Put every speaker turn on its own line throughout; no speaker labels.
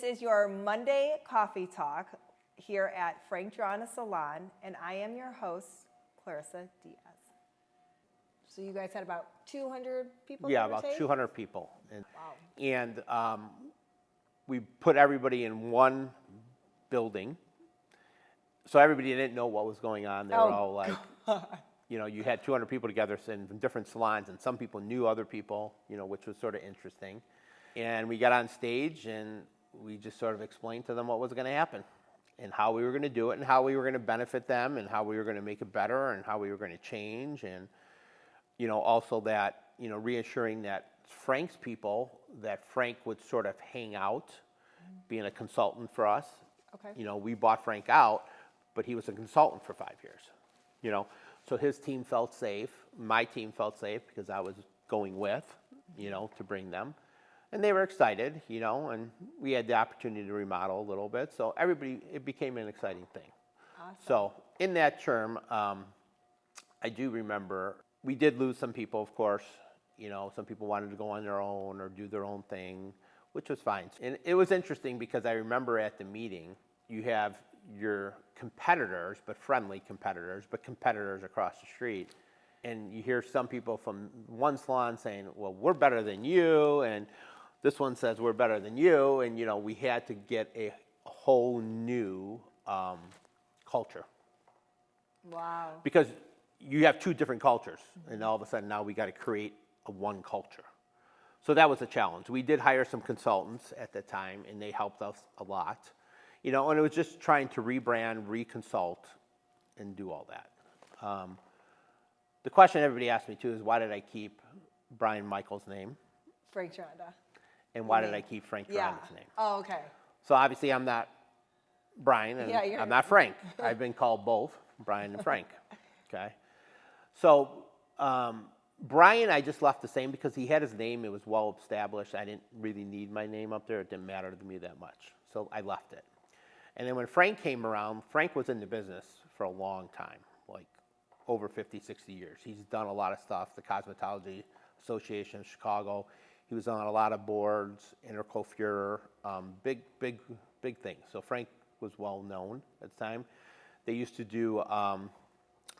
is your Monday coffee talk here at Frank Gironda Salon, and I am your host, Clarissa Diaz. So you guys had about 200 people?
Yeah, about 200 people.
Wow.
And we put everybody in one building. So everybody didn't know what was going on. They were all like, you know, you had 200 people together in different salons, and some people knew other people, you know, which was sort of interesting. And we got on stage, and we just sort of explained to them what was going to happen and how we were going to do it and how we were going to benefit them and how we were going to make it better and how we were going to change. And, you know, also that, you know, reassuring that Frank's people, that Frank would sort of hang out, being a consultant for us.
Okay.
You know, we bought Frank out, but he was a consultant for 5 years, you know. So his team felt safe. My team felt safe because I was going with, you know, to bring them. And they were excited, you know, and we had the opportunity to remodel a little bit. So everybody, it became an exciting thing.
Awesome.
So in that term, I do remember we did lose some people, of course. You know, some people wanted to go on their own or do their own thing, which was fine. And it was interesting because I remember at the meeting, you have your competitors, but friendly competitors, but competitors across the street. And you hear some people from one salon saying, well, we're better than you. And this one says we're better than you. And, you know, we had to get a whole new culture.
Wow.
Because you have two different cultures. And all of a sudden now we got to create a one culture. So that was a challenge. We did hire some consultants at the time, and they helped us a lot. You know, and it was just trying to rebrand, reconsult, and do all that. The question everybody asked me too is, why did I keep Brian Michael's name?
Frank Gironda.
And why did I keep Frank Gironda's name?
Oh, okay.
So obviously I'm not Brian, and I'm not Frank. I've been called both, Brian and Frank. Okay. So Brian, I just left the same because he had his name. It was well established. I didn't really need my name up there. It didn't matter to me that much. So I left it. And then when Frank came around, Frank was in the business for a long time, like over 50, 60 years. He's done a lot of stuff, the Cosmetology Association of Chicago. He was on a lot of boards, Intercoiffure, big things. So Frank was well known at the time. They used to do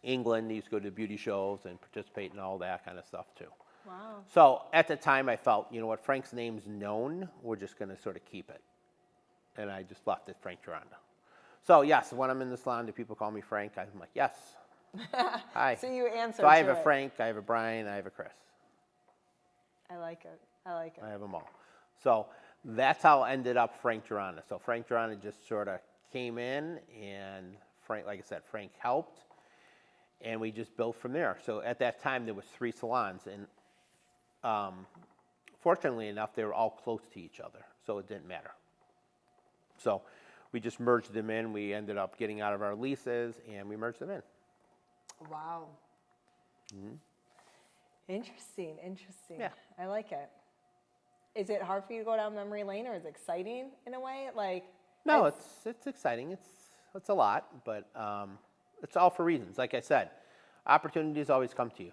England. They used to go to beauty shows and participate in all that kind of stuff too.
Wow.
So at the time I felt, you know what, Frank's name's known. We're just going to sort of keep it. And I just left it Frank Gironda. So yes, when I'm in the salon, do people call me Frank? I'm like, yes. Hi.
So you answer.
So I have a Frank, I have a Brian, I have a Chris.
I like it. I like it.
I have them all. So that's how I ended up Frank Gironda. So Frank Gironda just sort of came in, and Frank, like I said, Frank helped, and we just built from there. So at that time, there was 3 salons, and fortunately enough, they were all close to each other, so it didn't matter. So we just merged them in. We ended up getting out of our leases, and we merged them in.
Wow.
Mm-hmm.
Interesting.
Yeah.
I like it. Is it hard for you to go down memory lane, or is it exciting in a way? Like,
no, it's exciting. It's a lot, but it's all for reasons. Like I said, opportunities always come to you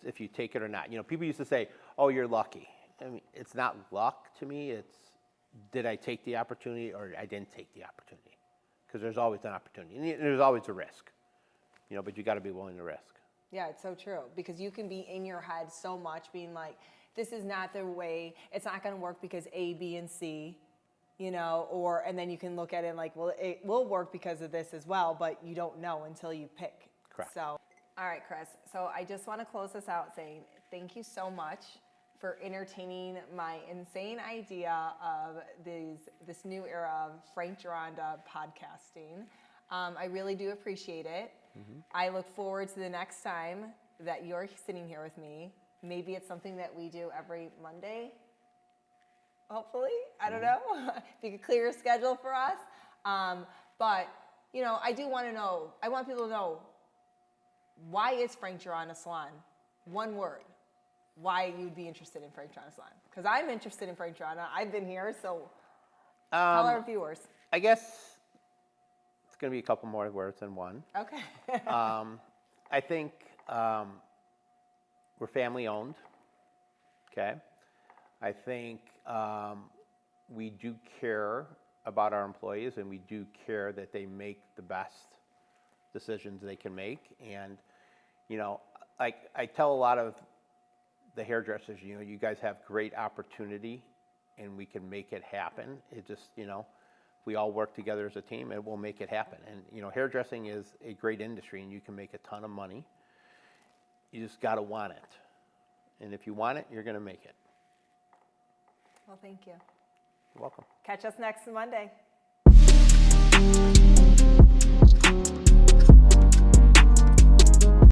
if you take it or not. You know, people used to say, "Oh, you're lucky." I mean, it's not luck to me. It's did I take the opportunity or I didn't take the opportunity? Because there's always an opportunity, and there's always a risk. You know, but you got to be willing to risk.
Yeah, it's so true, because you can be in your head so much being like, this is not the way, it's not going to work because A, B, and C, you know, and then you can look at it like, well, it will work because of this as well, but you don't know until you pick.
Correct.
So, all right, Chris. So I just want to close this out saying thank you so much for entertaining my insane idea of this new era of Frank Gironda podcasting. I really do appreciate it. Mm-hmm. I look forward to the next time that you're sitting here with me. Maybe it's something that we do every Monday, hopefully. I don't know. If you could clear your schedule for us. But, you know, I do want to know, I want people to know, why is Frank Gironda Salon? One word. Why you'd be interested in Frank Gironda Salon. Because I'm interested in Frank Gironda. I've been here, so tell our viewers.
I guess it's going to be a couple more words than one.
Okay.
I think we're family owned. Okay. I think we do care about our employees, and we do care that they make the best decisions they can make. And, you know, like I tell a lot of the hairdressers, you know, you guys have great opportunity and we can make it happen. It just, you know, we all work together as a team and we'll make it happen. And, you know, hairdressing is a great industry and you can make a ton of money. You just got to want it. And if you want it, you're going to make it.
Well, thank you.
You're welcome.
Catch us next Monday.